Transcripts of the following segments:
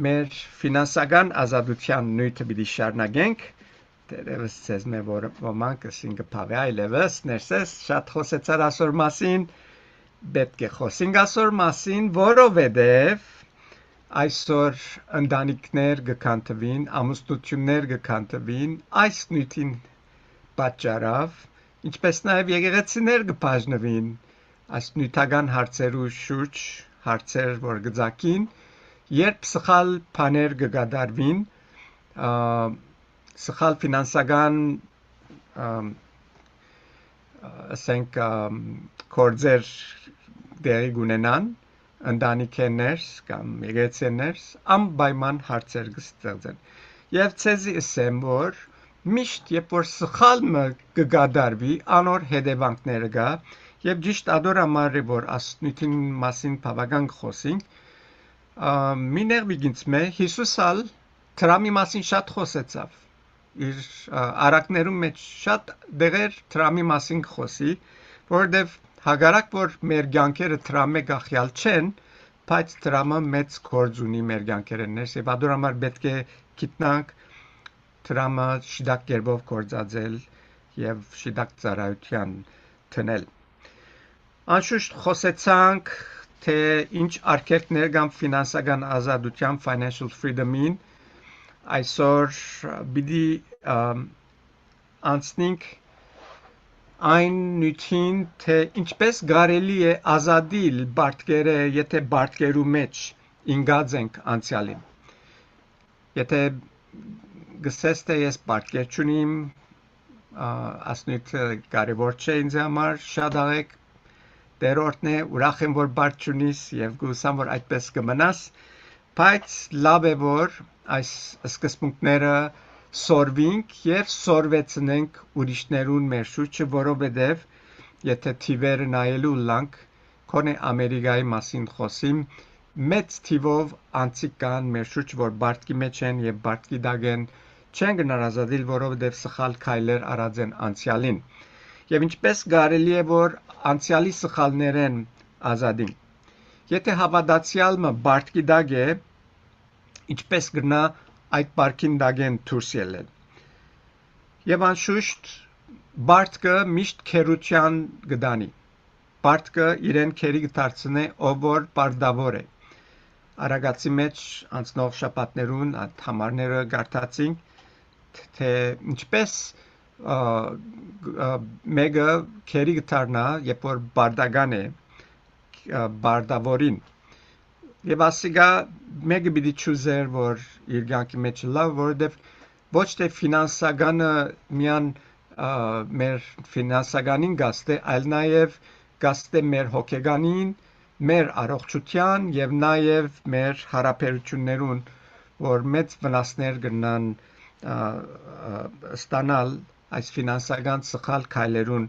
մեր ֆինանսական ազատության նյութը պիտի շարունակենք, դերևս ցեզ մե ոմանք ասին կփավե այլևս, ներսես շատ խոսեցար ասոր մասին, պետք է խոսենք ասոր մասին, որովհետև այսօր ընտանիքներ կքանթվին, ամուսնություններ կքանթվին, այս նյութին պատճառավ, ինչպես նաև եկեղեցիներ կբաժնվին, այս նյութական հարցերու շուրջ, հարցեր, որ գծակին, երբ սխալ բաներ կգադարվին, սխալ ֆինանսական ասենք կորձեր դեղի գունենան, ընտանիքներս կամ եկեղեցիներս անպայման հարցեր կստեղծեն։ Եվ ցեզի ասեմ, որ միշտ երբ որ սխալը կգադարվի, անոր հետևանքները կա, եւ ճիշտ ադոր համար է, որ ասնույթին մասին բավական խոսենք, մի նեղվիգինց մե Հիսուսալ դրամի մասին շատ խոսեցավ։ Իր արակներում մեջ շատ դեղեր դրամի մասին խոսի, որովհետև հագարակ որ մեր կյանքերը դրամե գախյալ չեն, բայց դրամը մեծ գործ ունի մեր կյանքերներս եւ ադոր համար պետք է գիտնանք դրամը շիդակ կերպով գործածել եւ շիդակ ծառայության տնել։ Անշուշտ խոսեցանք թե ինչ արգելքներ կան ֆինանսական ազատության financial freedom-ին, այսօր պիտի անցնենք այն նյութին, թե ինչպես կարելի է ազատիլ բարդկերը, եթե բարդկերու մեջ ինգած ենք անցյալին։ Եթե գսես թե ես բարդկեր չունիմ, ասնույթը կարևոր չէ ինձ համար, շատ աղեք դերորդն է, ուրախ եմ, որ բարդ չունիս և գուսամ, որ այդպես կմնաս, բայց լավ է, որ այս սկզբունքները սորվինք և սորվեցնենք ուրիշներուն մեր շուրջը, որովհետև եթե թիվերը նայելու լանք, կոնե Ամերիկայի մասին խոսիմ, մեծ թիվով անցիկ կան մեր շուրջ, որ բարդկի մեջ են և բարդկի դակ են, չեն գնար ազատիլ, որովհետև սխալ քայլեր արած են անցյալին։ Եվ ինչպես կարելի է, որ անցյալի սխալներեն ազատին։ Եթե հավատացյալը բարդկի դակ է, ինչպես գնա այդ բարդքին դակեն դուրս ելել։ Եվ անշուշտ բարդկը միշտ քերության կդանի։ Բարդկը իրեն քերի կդարձնե, ով որ բարդավոր է։ Արագացի մեջ անցնող շաբաթներուն այդ համարները գարտացինք, թե ինչպես մեկը քերի կդառնա, երբ որ բարդական է, բարդավորին։ Եվ ասիկա մեկը պիտի չուզեր, որ իր կյանքի մեջ լավ, որովհետև ոչ թե ֆինանսականը միան մեր ֆինանսականին գաստ է, այլ նաև գաստ է մեր հոգեկանին, մեր առողջության եւ նաև մեր հարաբերություններուն, որ մեծ վնասներ կգնան ստանալ այս ֆինանսական սխալ քայլերուն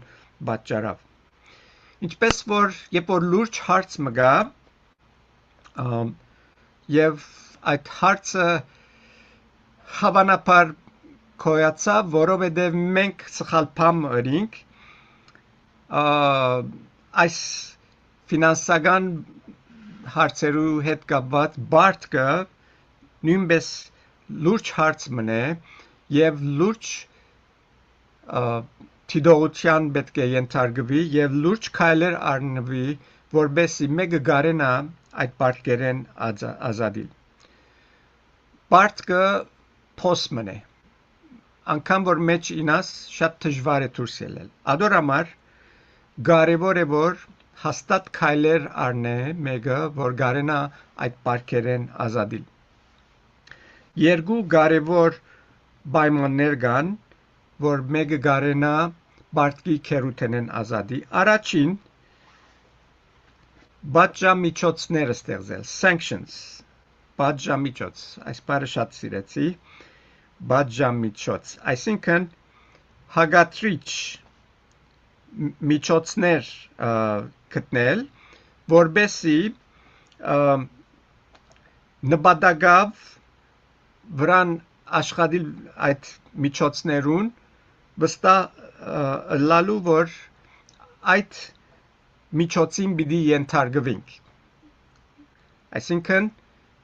պատճառով։ Ինչպես որ երբ որ լուրջ հարց մգա եւ այդ հարցը հավանաբար կոյացավ, որովհետև մենք սխալ բան ըրինք, այս ֆինանսական հարցերու հետ կապված բարդկը նույնպես լուրջ հարց մնե եւ լուրջ թիդողության պետք է ենթարկվի եւ լուրջ քայլեր առնվի, որբեսի մեկը գարենա այդ բարդկերեն ազատիլ։ Բարդկը փոս մնե։ Անկամ որ մեջ ինաս շատ դժվար է դուրս ելել։ Ադոր համար կարևոր է, որ հաստատ քայլեր առնե մեկը, որ գարենա այդ բարդկերեն ազատիլ։ Երկու կարևոր պայմաններ կան, որ մեկը գարենա բարդկի քերութենեն ազատի։ Առաջին պատժամիջոցներ ստեղծել, sanctions, պատժամիջոց, այս բառը շատ սիրեցի, պատժամիջոց, այսինքն հագատրիչ միջոցներ գտնել, որբեսի նպատակավ վրան աշխատիլ այդ միջոցներուն վստահ լալու, որ այդ միջոցին պիտի ենթարկվենք։ Այսինքն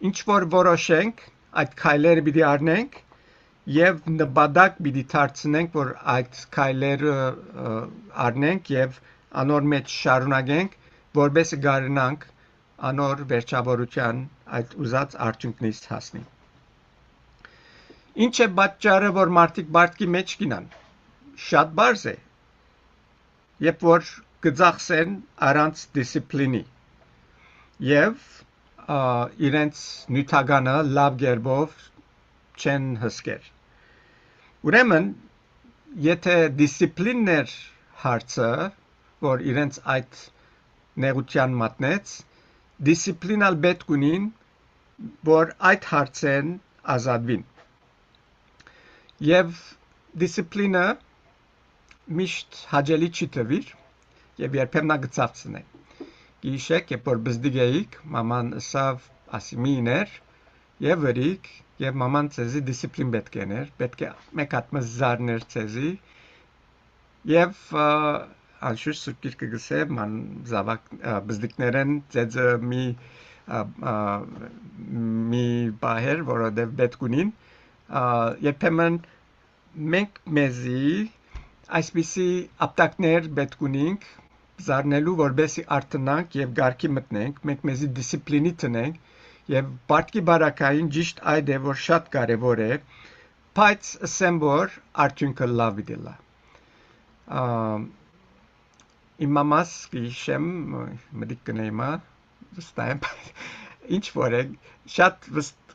ինչ որ որոշենք, այդ քայլերը պիտի առնենք եւ նպատակ պիտի դարձնենք, որ այդ քայլերը առնենք եւ անոր մեջ շարունակենք, որբեսի գարնանք անոր վերջավորության այդ ուզած արդյունքնից հասնի։ Ինչ է պատճառը, որ մարդիկ բարդքի մեջ գինան։ Շատ բարձ է։ Երբ որ գծախսեն առանց դիսցիպլինի եւ իրենց նյութականը լավ գերբով չեն հսկեր։ Ուրեմն, եթե դիսցիպլիններ հարցը, որ իրենց այդ նեղության մատնեց, դիսցիպլինալ պետք ունին, որ այդ հարցեն ազատվին։ Եվ դիսցիպլինը միշտ հաճելի չի թվիր, եւ երբեմն գծախսն է։ Գիշեք, երբ որ բզդիգ էիք, մաման ասավ ասիմիներ, եւ վրիկ, եւ մաման ցեզի դիսցիպլին պետք է պետք է մեկ հատ մզարներ ցեզի, եւ անշուշտ սուրկիրքը գսե ման զավակ բզդիկներեն ցեզը մի բահեր, որովհետեւ պետք ունին, երբեմն մենք մեզի այսպիսի ապտակներ պետք ունենք զարնելու, որբեսի արտնանք եւ գարքի մտնենք, մենք մեզի դիսցիպլինի տնենք եւ բարդքի բարակային ճիշտ այդ է, որ շատ կարեւոր է, բայց ասեմ, որ արդյունքը լավ դիլա։ Իմ մամաս գիշեմ մդիկ կնեյմա վստահ ինչ որ է շատ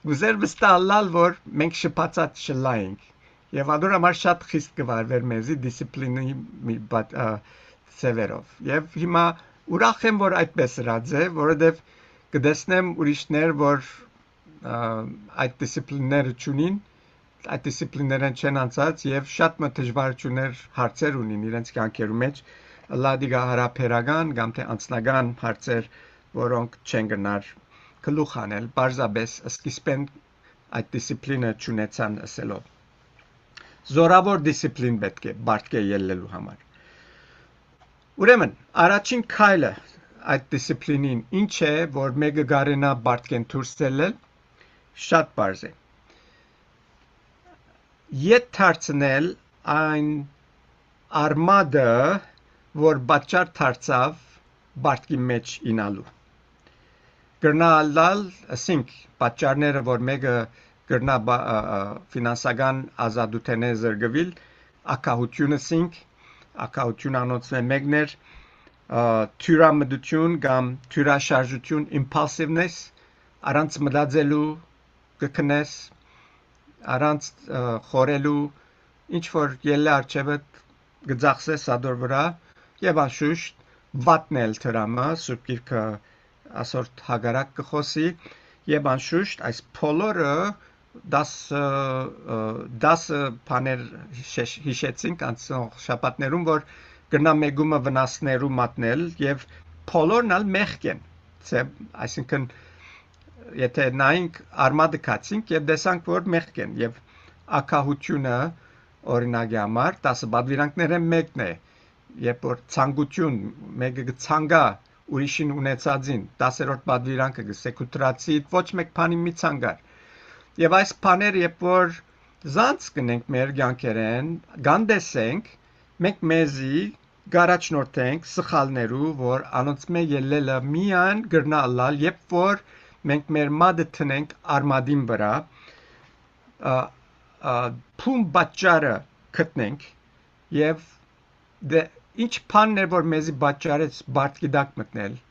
գուզեր վստահալ, որ մենք շփացած շլայինք եւ ադոր համար շատ խիստ կվարվեր մեզի դիսցիպլինի ծևերով եւ հիմա ուրախ եմ, որ այդպես ըրած է, որովհետեւ կդեսնեմ ուրիշներ, որ այդ դիսցիպլինները չունին, այդ դիսցիպլիններն չեն անցած եւ շատ դժվարություններ հարցեր ունին իրենց կյանքերում մեջ, լադիգա հարաբերական կամ թե անձնական հարցեր, որոնք չեն գնար գլուխ անել, բարձաբես սկիզբեն այդ դիսցիպլինը չունեցան ասելով։ Զորավոր դիսցիպլին պետք է բարդքի ելնելու համար։ Ուրեմն, առաջին քայլը այդ դիսցիպլինին ինչ է, որ մեկը գարենա բարդքեն դուրս ցելել, շատ բարձ է։ Ետ դարձնել այն արմադը, որ պատճառ դարձավ բարդքի մեջ ինալու։ Գրնալալ, ասենք, պատճառները, որ մեկը գրնա ֆինանսական ազատութենե զրգվիլ, ակահությունը սինք, ակահություն անոնցն է մեկներ, թյուրամդություն կամ թյուրաշարժություն, impulsiveness, առանց մտածելու կքնես, առանց խորելու, ինչ որ ելը արջևդ գծախսես ադոր վրա, եւ անշուշտ վատնել թրամը, Սուրբ Գիրքը ասորտ հագարակ կխոսի, եւ անշուշտ այս փոլորը 10 բաներ հիշեցինք անցնող շաբաթներում, որ գնա մեգումը վնասներու մատնել եւ փոլորն ալ մեղք են։ Այսինքն եթե նայենք արմադը կացինք եւ տեսանք, որ մեղք են եւ ակահությունը օրինակի համար 10 բադվիրանքներն մեկն է, երբ որ ցանկություն մեկը ցանկա ուրիշին ունեցածին 10-րդ բադվիրանքը գսեկուտրացի ոչ մեկ բանի մի ցանկար եւ այս բաները երբ որ զանց կնենք մեր կյանքերեն գանդեսենք մենք մեզի գարաչնորթենք սխալներու որ անոնց մե ելելը միան գրնալալ երբ որ մենք մեր մադը տնենք արմադին վրա փում բաճարը գտնենք եւ ինչ բանն է որ մեզի բաճարեց բարդքի դակ մտնել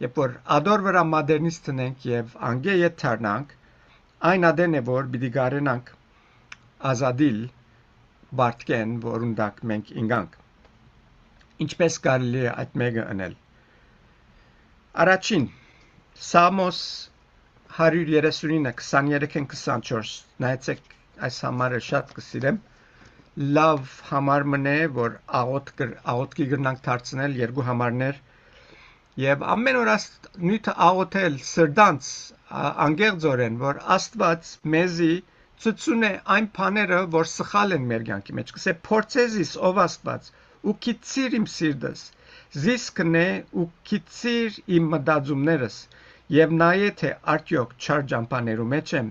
երբ որ ադոր վրա մադերնից տնենք եւ անգե ետ թարնանք այն ադեն է որ պիտի գարենանք ազադիլ բարդքեն որուն դակ մենք ինգանք ինչպես կարելի է այդ մեկը անել առաջին Սամոս 139:23-24 նայեցեք այս համարը շատ կսիրեմ լավ համար մնե որ աղոտքի գրնանք դարձնել երկու համարներ եւ ամեն օր նույնը աղոթել սրդանց անգեղձորեն որ Աստված մեզի ցույցուն է այն բաները որ սխալ են մեր կյանքի մեջ կսե փորձեզիս ով Աստված ու քիծիր իմ սիրտս զիս կնե ու քիծիր իմ մտածումներս եւ նայե թե արդյոք չար ճամփաներու մեջ եմ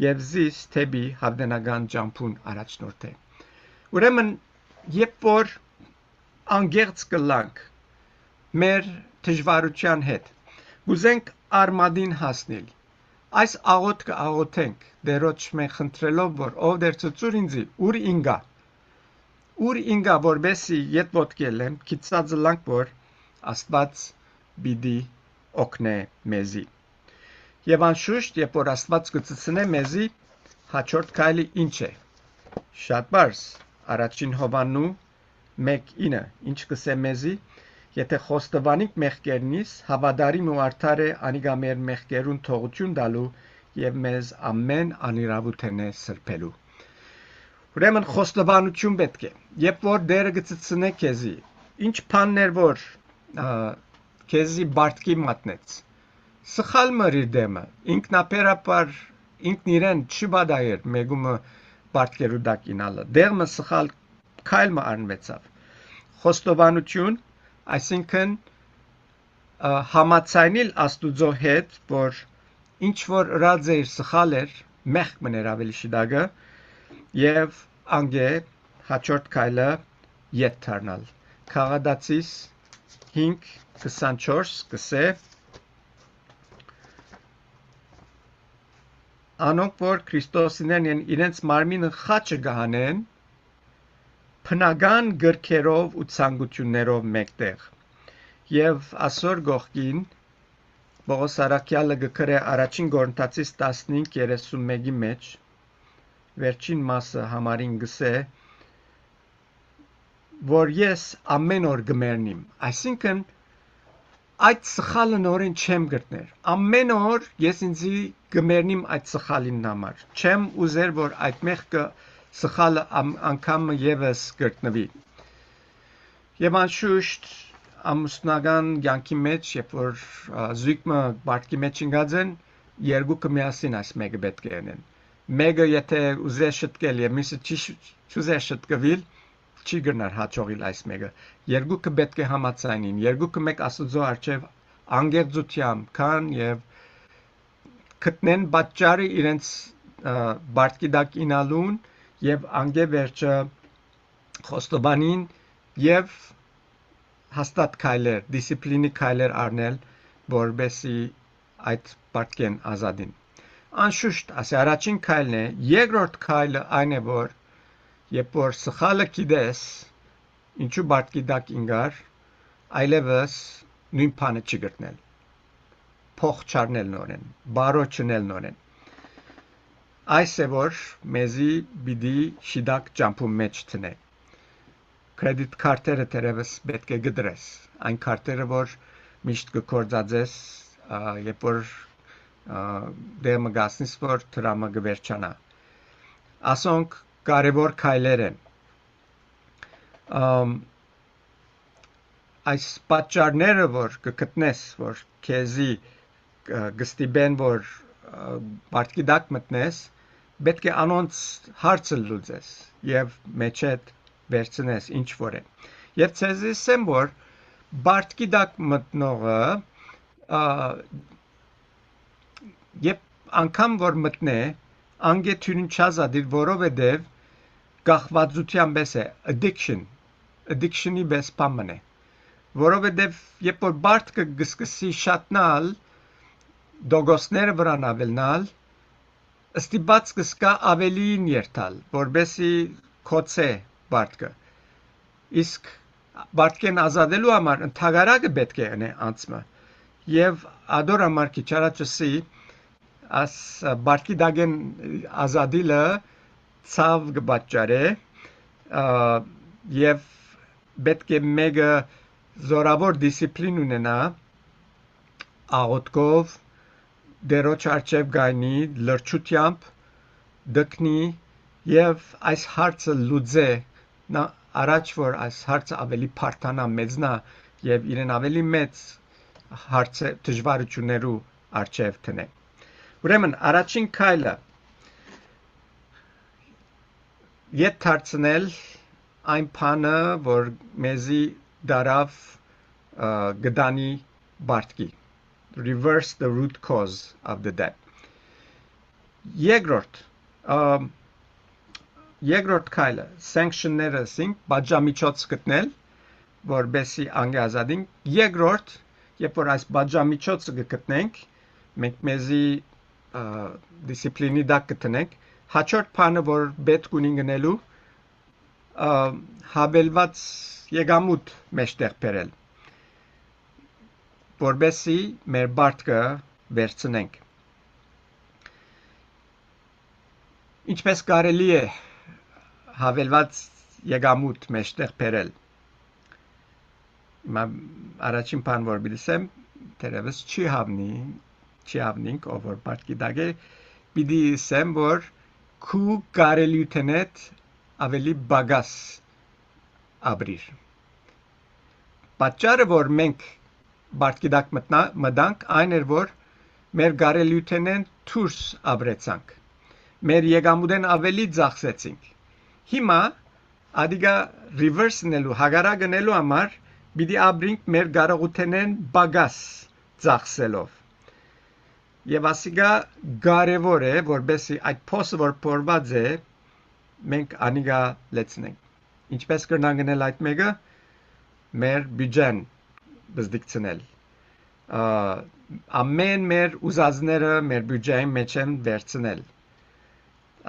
եւ զիս թեպի հավդենական ճամփուն առաջնորդե։ Ուրեմն երբ որ անգերց կլանք մեր դժվարության հետ, գուզենք արմադին հասնել, այս աղոթքը աղոթենք դերոջ մենք խնդրելով, որ ով դեր ծծուր ինձի, ուր ինգա, որբեսի ետ ոտքելեմ, քիծած լանք, որ Աստված բիդի օգնե մեզի։ Եվ անշուշտ, երբ որ Աստված կծծնե մեզի, հաջորդ քայլը ինչ է։ Շատ բարձ, առաջին Հովաննու 1:9, ինչ կսե մեզի, եթե խոստովանենք մեղքերնիս, հավատարիմ ու արդար է անիկա մեր մեղքերուն թողություն տալու եւ մեզ ամեն անիրավութենե սրբելու։ Ուրեմն խոստովանություն պետք է։ Երբ որ Տերը կծծնե քեզի, ինչ բաններ որ քեզի բարդքի մատնեց, սխալ մրիր դեմը, ինքնաբերաբար ինքն իրեն չբադայր մեգումը բարդքերու դակ ինալը, դեղը սխալ քայլը արնվեցավ։ Խոստովանություն, այսինքն համաձայնել Աստուծո հետ, որ ինչ որ ըրած էր սխալ էր, մեղք մներ ավելի շիդագը, եւ անգե հաջորդ քայլը ետ դառնալ։ Քաղաքացիս 5:24 կսե անոնք որ Քրիստոսիներն են իրենց մարմինը խաչը գահանեն բնական գրքերով ու ցանկություններով մեկտեղ եւ ասոր գողքին Պողոս Արաքյալը գկրե առաջին Կորինթացիս 15:31-ի մեջ վերջին մասը համարին գսե որ ես ամեն օր գմերնիմ, այսինքն այդ սխալը նորեն չեմ գտներ, ամեն օր ես ինձի գմերնիմ այդ սխալին համար, չեմ ուզեր, որ այդ մեղքը սխալը անգամ եւս գտնվի։ Եվ անշուշտ ամուսնական կյանքի մեջ, երբ որ զույգը բարդքի մեջ ընկած են, երկուքը միասին այս մեկը պետք է անեն։ Մեկը եթե ուզե շտկել եւ մյուսը չուզե շտկվել, չի գնար հաջողիլ այս մեկը։ Երկուքը պետք է համաձայնին, երկուքը մեկ Աստծո առջև անգերձությամբ կան եւ գտնեն պատճառը իրենց բարդքի դակ ինալուն եւ անգե վերջը խոստովանին եւ հաստատ քայլեր, դիսցիպլինի քայլեր առնել, որբեսի այդ բարդքեն ազատին։ Անշուշտ, ասի առաջին քայլն է, երկրորդ քայլը այն է, որ երբ որ սխալը գիտես, ինչու բարդքի դակ ինգար, այլևս նույն բանը չգտնել, փող չառնել նորեն, բարո չնել նորեն։ Այս է որ մեզի բիդի շիդակ ճամփու մեջ տնե։ Կրեդիտ քարտերը դերևս պետք է գդրես, այն քարտերը որ միշտ կկործածես, երբ որ դեմը գասնիս որ դրամը գվերջանա։ Ասոնք կարևոր քայլեր են։ Այս պատճառները որ կգտնես, որ քեզի գստիբեն որ բարդքի դակ մտնես, պետք է անոնց հարցը լուծես եւ մեջդ վերցնես ինչ որ է։ Եվ ցեզի ասեմ որ բարդքի դակ մտնողը երբ անգամ որ մտնե անգե թյուրին չազատիր, որովհետև գախվածության պես է, addiction-ի պես բան է, որովհետև երբ որ բարդքը գսկսի շատնալ, դոգոսները վրան ավելնալ, ստիպած կսկա ավելին երթալ, որբեսի կոծե բարդքը, իսկ բարդքեն ազատելու համար ընդհանրակը պետք է անե անցմը, եւ ադոր համար քիչ առաջսի as բարդքի դագեն ազատիլը ցավ կբաճարե եւ պետք է մեգը զորավոր դիսցիպլին ունենա աղոթքով դերոջ արջև գայնի լրջությամբ դկնի եւ այս հարցը լուծե նա առաջ որ այս հարցը ավելի փարթանա մեծնա եւ իրեն ավելի մեծ հարցը դժվարություններու արջև տնե Ուրեմն առաջին քայլը ետ դարձնել այն բանը, որ մեզի դարավ գդանի բարդքի։ reverse the root cause of the debt. Երկրորդ քայլը sanctionները ասենք բաժամիջոց գտնել, որբեսի անգազադենք։ Երկրորդ, երբ որ այս բաժամիջոցը գտնենք, մենք մեզի դիսցիպլինի դակ գտնենք, հաջորդ բանը, որ պետք ունի գնելու, հավելված եկամուտ մեջտեղ բերել, որբեսի մեր բարտքը վերցնենք։ Ինչպես կարելի է հավելված եկամուտ մեջտեղ բերել։ Առաջին բան, որ բիլսեմ, թերևս չի հավնինք, ով որ բարտքի դակ է, պիտի ասեմ, որ քու կարելիութեն հետ ավելի բագաս ապրիր։ Պատճառը, որ մենք բարտքի դակ մտանք, այն էր, որ մեր կարելիութենեն դուրս ապրեցանք։ Մեր եկամուտեն ավելի ծախսեցինք։ Հիմա ադիգա reverse-նելու, հագարագնելու համար պիտի ապրենք մեր կարողութենեն բագաս ծախսելով։ Եվ ասիկա կարևոր է, որբեսի այդ փոսը, որ փորված է, մենք անիգա լեցնենք։ Ինչպես կրնանք գնել այդ մեկը, մեր բյուջեն բզդիկցնել։ Ամեն մեր ուզածները մեր բյուջեի մեջ են վերցնել։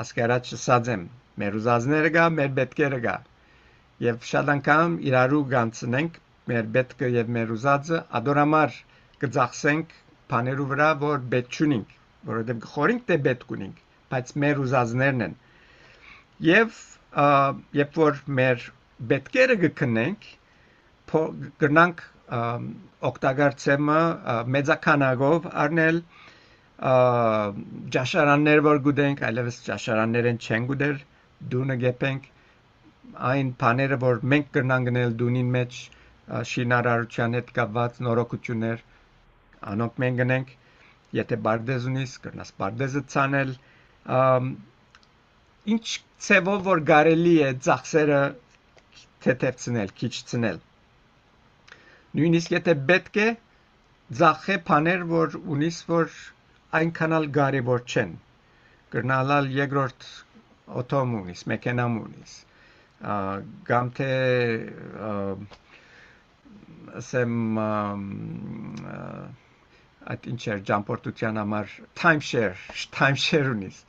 Ասկարաչ ասած եմ, մեր ուզածները գա, մեր պետքերը գա։ Եվ շատ անգամ իրարու գանցնենք մեր պետքը եւ մեր ուզածը, ադորամար կծախսենք բաներու վրա, որ պետք չունենք, որովհետեւ գխորինք թե պետք ունենք, բայց մեր ուզածներն են։ Եվ երբ որ մեր պետքերը գտնենք, կրնանք օգտագործումը մեծականագով առնել ճաշարաններ որ գուտենք, այլևս ճաշարաններ են չեն գուտեր, դունը գեպենք, այն բաները, որ մենք կրնանք գնել դունին մեջ, շինարարության հետ կապված նորոգություններ, անոնք մենք գնենք, եթե բարդեզ ունիս, կրնաս բարդեզը ցանել, ինչ ցևով որ կարելի է ծախսերը թեթևցնել, քիչցնել։ Նույնիսկ եթե պետք է ծախե բաներ, որ ունիս, որ այնքան էլ կարևոր չեն։ Կրնալալ երկրորդ օտոմ ունիս, մեքենամ ունիս, կամ թե ասեմ այդ ինչեր ճամփորդության համար timeshare ունիս,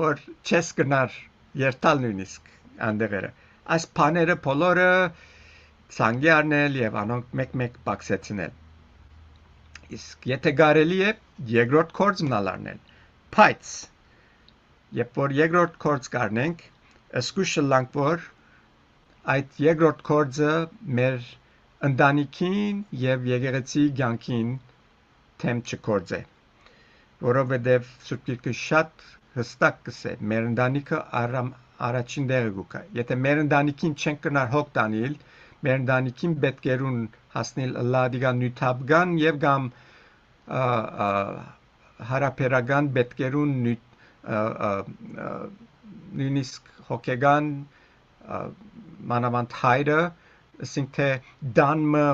որ չես կնար երթալ նույնիսկ անդեղերը։ Այս բաները բոլորը ցանգի առնել եւ անոնք մեկ-մեկ բացեցնել։ Իսկ եթե կարելի է երկրորդ կորձն առնել, բայց երբ որ երկրորդ կորձ կառնենք, զգուշ լանք որ այդ երկրորդ կորձը մեր ընտանիքին եւ եկեղեցի կյանքին թեմ չկործե, որովհետեւ Սուրբ Գիրքը շատ հստակ կսե մեր ընտանիքը առաջին տեղը գուկա։ Եթե մեր ընտանիքին չենք կնար հոգ տանել, մեր ընտանիքին պետք է հասնել լադիգան նյութաբգան եւ կամ հարաբերական պետքերուն նույնիսկ հոգեգան մանավանդ հայրը, ասենք թե դանմը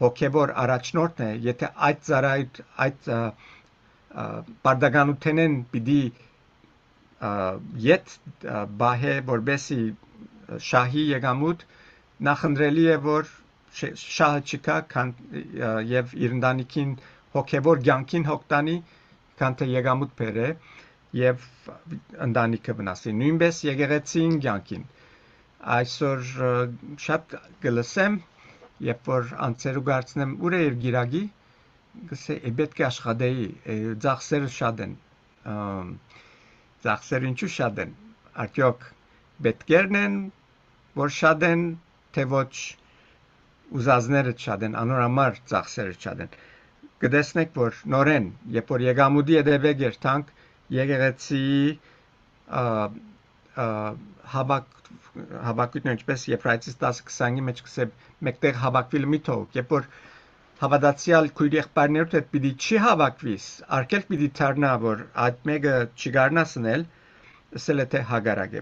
հոգեվոր առաջնորդն է, եթե այդ ծառայդ այդ բարդականութենեն պիտի ետ բահե որբեսի շահի եկամուտ նախընտրելի է որ շահը չկա եւ իր ընտանիքին հոգեվոր կյանքին հոգտանի քան թե եկամուտ բերե եւ ընտանիքը վնասի նույնպես եկեղեցին կյանքին այսօր շատ գլսեմ երբ որ անցերու գարցնեմ ուր է իր գիրագի գսե պետք է աշխատեի ծախսերը շատ են ծախսերը ինչու շատ են արդյոք պետքերն են որ շատ են թե ոչ ուզածները շատ են անորամար ծախսերը շատ են կտեսնեք որ նորեն երբ որ եկամուտի հետևե գերտանք եկեղեցի հավաքույթն ինչպես Եփրայեցիս 10:20-ի մեջ կսե մեկտեղ հավաքվիլ մի թող երբ որ հավատացյալ քույր եղբայրներուդ հետ պիտի չի հավաքվիս արկել պիտի դառնա որ այդ մեկը չգարնասնել ասել է թե հագարակ է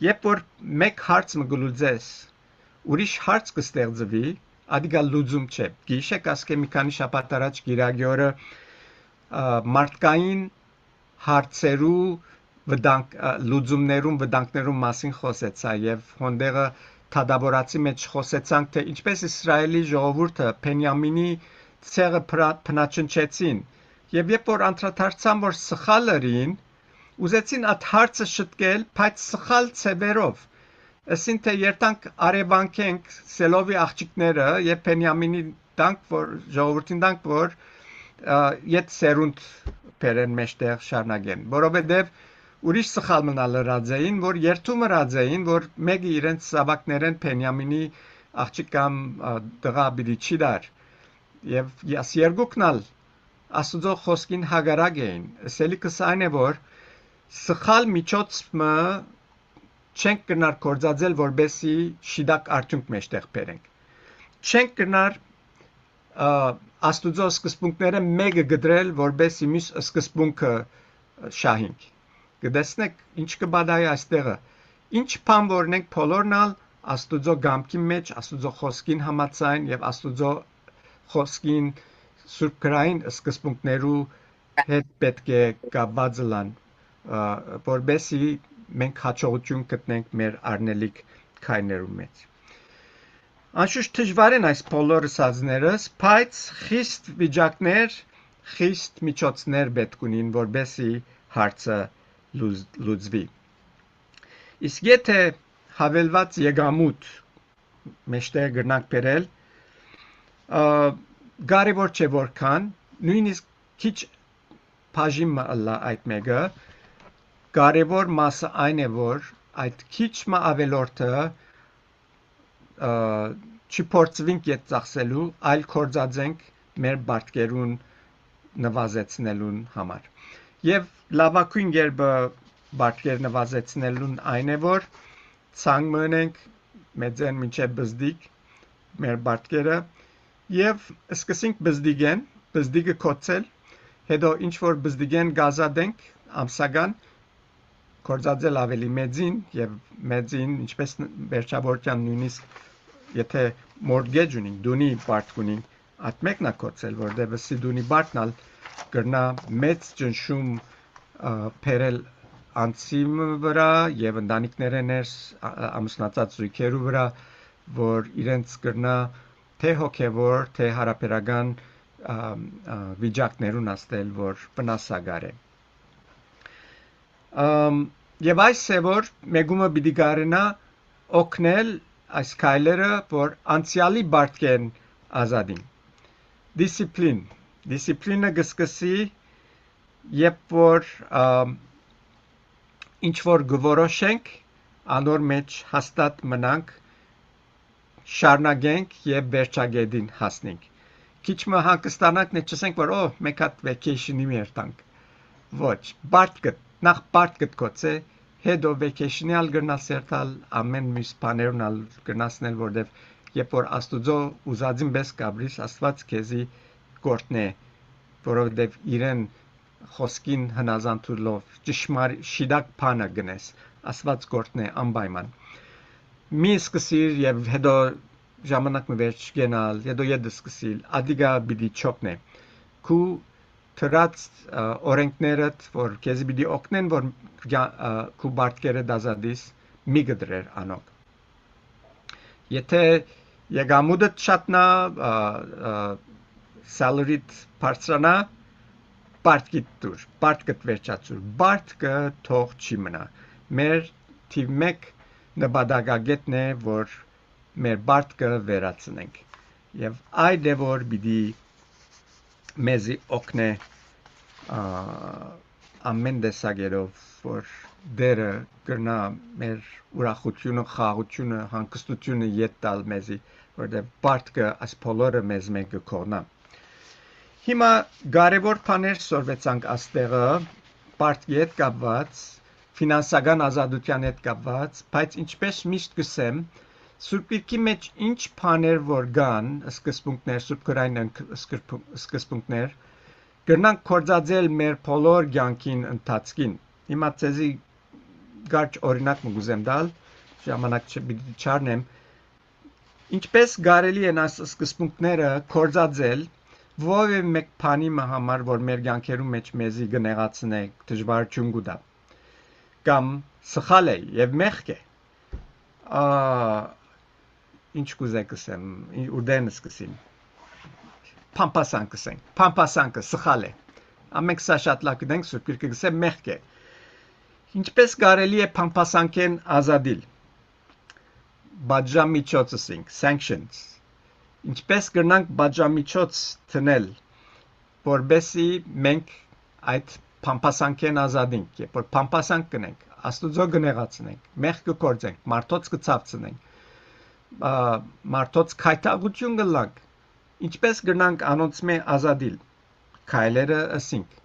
երբ որ մեկ հարց մգլուծես ուրիշ հարց կստեղծվի ադիգա լուծում չէ։ Գիշեք ասկե մի քանի շաբաթ առաջ Գիրագյորը մարդկային հարցերու լուծումներում վտանգներում մասին խոսեցա եւ հոնդեղը թադավորացի մեջ խոսեցանք թե ինչպես Իսրայելի ժողովուրդը Բենյամինի ցեղը փնաչնչեցին եւ երբ որ անդրադարձան որ սխալ ըրին ուզեցին այդ հարցը շտկել բայց սխալ ցևերով ասին թե երտանք արևանքենք սելովի աղջիկները եւ Բենյամինի տանք որ ժողովրդին տանք որ իդ սերունդ բերեն մեջտեղ շարնագեն որովհետեւ ուրիշ սխալ մնալ ռաձեին որ երթում ռաձեին որ մեկը իրենց սավակներեն Բենյամինի աղջիկ կամ դղա բիդիչի դար եւ ես երկուքնալ աստուծո խոսքին հագարակ էին ասելիքս այն է որ սխալ միջոցը չենք գնար կործածել որբեսի շիդակ արդյունք մեջտեղ բերենք չենք գնար աստուծո սկզբունքները մեկը գդրել որբեսի մյուս սկզբունքը շահինք գտեսնեք ինչ կբադայի այստեղը ինչ բան որնենք բոլորնալ աստուծո գամքի մեջ աստուծո խոսքին համաձայն եւ աստուծո խոսքին սուրբ գրային սկզբունքներու հետ պետք է կապված լան որբեսի մենք հաջողություն գտնենք մեր արնելիք քայներու մեջ Անշուշտ դժվար են այս բոլոր սազներս, բայց խիստ վիճակներ, խիստ միջոցներ պետք ունին, որբեսի հարցը լուծվի։ Իսկ եթե հավելված եկամուտ մեջտեղ գրնանք բերել, կարևոր չէ որքան, նույնիսկ քիչ բաժինը ըլլա այդ մեկը, կարևոր մասը այն է, որ այդ քիչը ավելորդը չփորձվենք ետ ծախսելու, այլ կործածենք մեր բարտկերուն նվազեցնելուն համար։ Եվ լավագույն կերպը բարտկեր նվազեցնելուն այն է, որ ցանկ մնենք մեծեն մինչև բզդիկ մեր բարտկերը եւ սկսենք բզդիգեն, բզդիգը կոծել, հետո ինչ որ բզդիգեն գազադենք ամսական կործածել ավելի մեծին եւ մեծին ինչպես վերջավորության նույնիսկ եթե մորգեջ ունենք, դունի բարդ ունենք, այդ մեկն է կոծել, որտեղ վսի դունի բարդնալ կրնա մեծ ճնշում փերել անցիմը վրա եւ ընտանիքները ներս ամուսնացած զույգերու վրա, որ իրենց կրնա թե հոգեվոր, թե հարաբերական վիճակներուն աստել, որ վնասագար է։ Եվ այս է, որ մեգումը պիտի կարենա օգնել այս քայլերը, որ անցյալի բարտկեն ազատին։ Դիսցիպլին։ Դիսցիպլինը կսկսի, երբ որ ինչ որ գորոշենք, անոր մեջ հաստատ մնանք, շարունակենք եւ վերջագետին հասնենք։ Քիչ մը հանգստանանք, նշենք, որ մեկ հատ vacation-ի մեր տանք։ Ոչ, բարտկը, նախ բարտկը կոծե հետո vacation-ի ալ գնալ սերտալ ամեն մյուս բաներուն ալ գնացնել որտեվ երբ որ աստուծո ուզածին պես կաբրիս աստված քեզի կորտնե որովհետև իրեն խոսքին հնազանդելով ճշմարիտ շիդակ բանը գնես աստված կորտնե անպայման մի սկսիր եւ հետո ժամանակ մեջ գնալ հետո ետ սկսիլ ադիգա բիդի չոքնե քու թրած օրենքներդ որ քեզի պիտի օգնեն որ քու բարտկերը դազադիս մի գդրեր անոք եթե եկամուտը շատնա salary-դ բարձրանա բարտկիտ դուր բարտկդ վերջացուր բարտկը թող չի մնա մեր թիվ 1 նպատակագետն է որ մեր բարտկը վերացնենք եւ այդ է որ պիտի մեզի օգնե ամեն դեսագերով որ դերը կրնա մեր ուրախությունը, խաղաղությունը, հանգստությունը ետ տալ մեզի, որտեղ բարտկը այս բոլորը մեզ մեկ կողնա։ Հիմա կարևոր բաներ սորվեցանք աստեղը, բարտկի հետ կապված, ֆինանսական ազատության հետ կապված, բայց ինչպես միշտ կսեմ, Սուրբ Գրքի մեջ ինչ բաներ որ կան, սկզբունքներ, սուրբ գրային սկզբունքներ, կրնանք կործածել մեր բոլոր կյանքին ընթացքին։ Հիմա ցեզի գարչ օրինակ մգուզեմ դալ, ժամանակ չպիտի չառնեմ։ Ինչպես կարելի են այս սկզբունքները կործածել որևէ մեկ բանի համար, որ մեր կյանքերում մեջ մեզի կնեղացնե դժվարություն կուտա, կամ սխալ է եւ մեղք է, ինչ կուզեք ասեմ, ուրդեն սկսեմ, փամփասանք ասենք, փամփասանքը սխալ է, ամենք սա շատ լավ գիտենք, Սուրբ Գիրքը գսեմ մեղք է, ինչպես կարելի է փամփասանքեն ազատիլ, բաժամիջոց ասենք, sanctions, ինչպես կրնանք բաժամիջոց թնել, որբեսի մենք այդ փամփասանքեն ազատենք, երբ որ փամփասանք կնենք, Աստուծո կնեղացնենք, մեղք կկործենք, մարդոց կցավցնենք, մարդոց քայթաղություն կլանք, ինչպես կրնանք անոնցմե ազատիլ, քայլերը ասենք,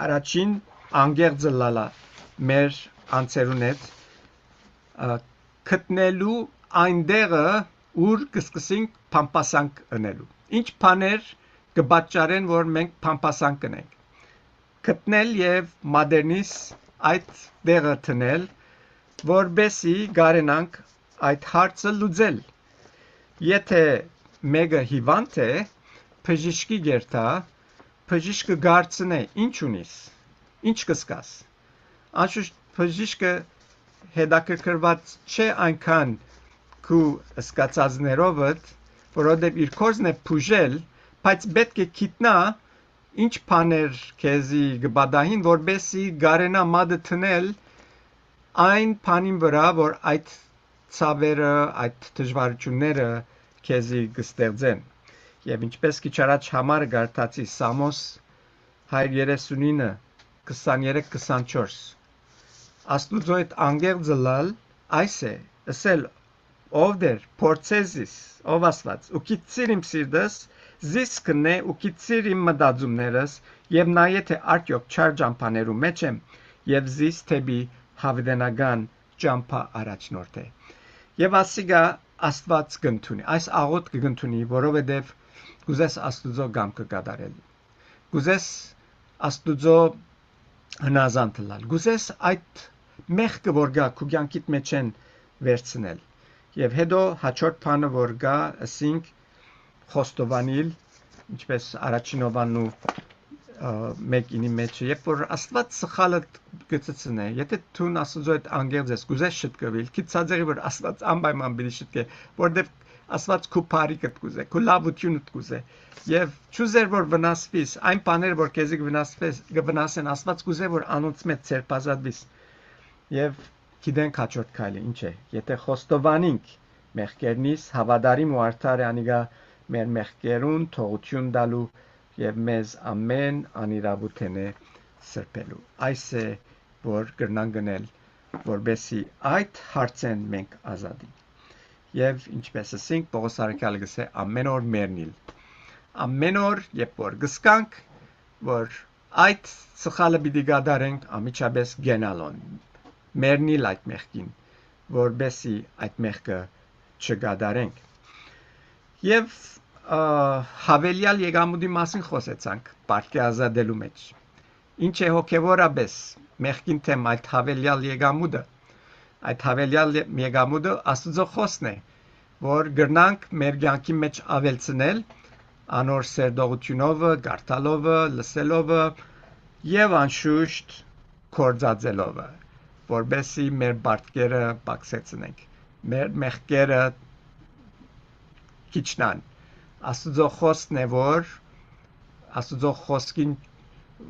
առաջին անգեղձը լալա մեր անձերուն հետ, գտնելու այնտեղը ուր կսկսենք փամփասանք ընելու։ Ինչ բաներ կպատճառեն, որ մենք փամփասանք կնենք։ Գտնել եւ մոդեռնիս այդ դեղը տնել, որբեսի գարենանք այդ հարցը լուծել։ Եթե մեկը հիվանդ է, բժիշկի գերտա, բժիշկը գարցնե, ինչ ունիս, ինչ կսկաս։ Անշուշտ բժիշկը հետաքրքրված չէ այնքան քու սկացածներով, որովհետև իր կորզն է բուժել, բայց պետք է գիտնա ինչ բաներ քեզի կբադահին, որբեսի գարենա մադը տնել այն բանին վրա, որ այդ ցավերը, այդ դժվարությունները քեզի կստեղծեն։ Եվ ինչպես քիչ առաջ համարը գարտացի Սամոս 139 23-24 Աստուծո այդ անգեղձը լալ այս է, ասել ով դեր փորձեզիս, ով Աստված, ու գիտիր իմ սիրտս, զիս կնե ու գիտիր իմ մտածումներս, եւ նայե թե արդյոք չար ճամփաներու մեջ եմ, եւ զիս թեպի հավիտենական ճամփա առաջնորդ է։ Եվ ասիգա Աստված կընդունի, այս աղոթքը կընդունի, որովհետև գուզես Աստուծո կամքը կատարել։ Գուզես Աստուծո հնազանդ լալ։ Գուզես այդ մեղքը, որ գա քու կյանքիդ մեջ են վերցնել։ Եվ հետո հաջորդ բանը, որ գա, ասինք խոստովանիլ, ինչպես առաջին ովանու մեկինի մեջ, երբ որ Աստված սխալը գծցնե, եթե դու Աստծո այդ անգեղծ ես, գուզես շտկվել, քիծածերի որ Աստված անպայման պիտի շտկե, որովհետև Աստված քու բարիքդ կուզե, քու լավությունդ կուզե, եւ չուզեր որ վնասվես, այն բաները որ քեզի կվնասեն, Աստված կուզե որ անոնց մեջ ցերպազատվես։ Եվ գիտենք հաջորդ քայլը ինչ է, եթե խոստովանենք մեղքերնից, հավատարիմ ու արդար է անիգա մեր մեղքերուն թողություն տալու եւ մեզ ամեն անիրավութեն է սրբելու։ Այս է որ կրնան գնել, որբեսի այդ հարցեն մենք ազատենք։ Եվ ինչպես ասենք, Պողոս արաքյալը գսե ամեն օր մեռնիլ։ Ամեն օր, երբ որ գսկանք, որ այդ սխալը պիտի գադարենք, ամիջապես գենալոն, մեռնիլ այդ մեղքին, որբեսի այդ մեղքը չգադարենք։ Եվ հավելյալ եկամուտի մասին խոսեցանք, պարտքի ազատելու մեջ։ Ինչ է հոգևորապես մեղքին թեմ այդ հավելյալ եկամուտը։ Այդ հավելյալ եկամուտը Աստծո խոսքն է, որ գրնանք մեր կյանքի մեջ ավելցնել անոր սերտողությունով, գարտալով, լսելով եւ անշուշտ կործածելով, որբեսի մեր բարտկերը բացեցնենք, մեր մեղքերը քիչնան։ Աստծո խոսքն է, որ Աստծո խոսքին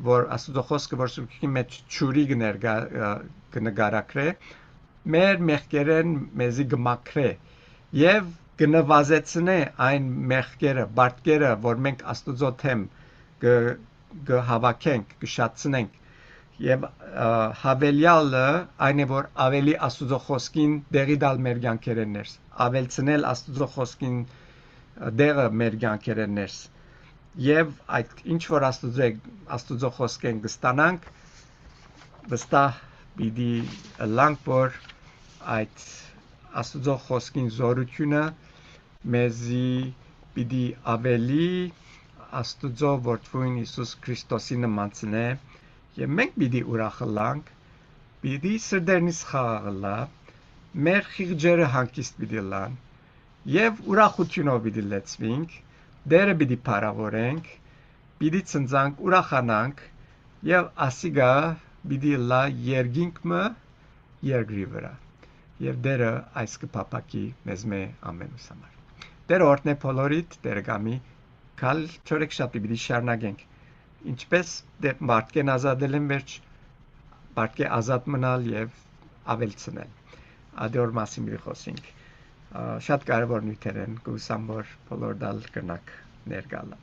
որ Աստծո խոսքը որ սուրբի մեջ ճուրի կնկարագրե, մեր մեղքերեն մեզի գմակրե եւ կնվազեցնե այն մեղքերը, բարտկերը, որ մենք Աստծո թեմ կհավաքենք, կշատցնենք եւ հավելյալը այն է որ ավելի Աստծո խոսքին դերի դալ մեր կյանքերեն ներս, ավելցնել Աստծո խոսքին դերը մեր կյանքերեն ներս եւ այդ ինչ որ Աստծո խոսքեն կստանանք վստահ պիտի լանք որ այդ Աստծո խոսքին զորությունը մեզի պիտի ավելի Աստծո որդին Հիսուս Քրիստոսի նմանցնե եւ մենք պիտի ուրախ լանք պիտի սրտերնից խաղաղ լա մեր խիղճերը հանգիստ պիտի լան եւ ուրախությունով պիտի լեցվենք, Տերը պիտի փառավորենք, պիտի ցնցանք, ուրախանանք եւ ասիգա պիտի լա երկինքը երկրի վրա։ Եվ Տերը այս կփապակի մեզ ամենուս համար։ Տերը օրհնե բոլորիդ, Տերը գամի կալ չորեքշաբթի պիտի շարունակենք։ Ինչպես մարդկեն ազատել են վերջ, մարդկե ազատ մնալ եւ ավելցնել։ Ադոր մասին մի խոսենք։ Շատ կարևոր նյութեր են, կուսամ որ բոլոր դալ կնակ ներգալը։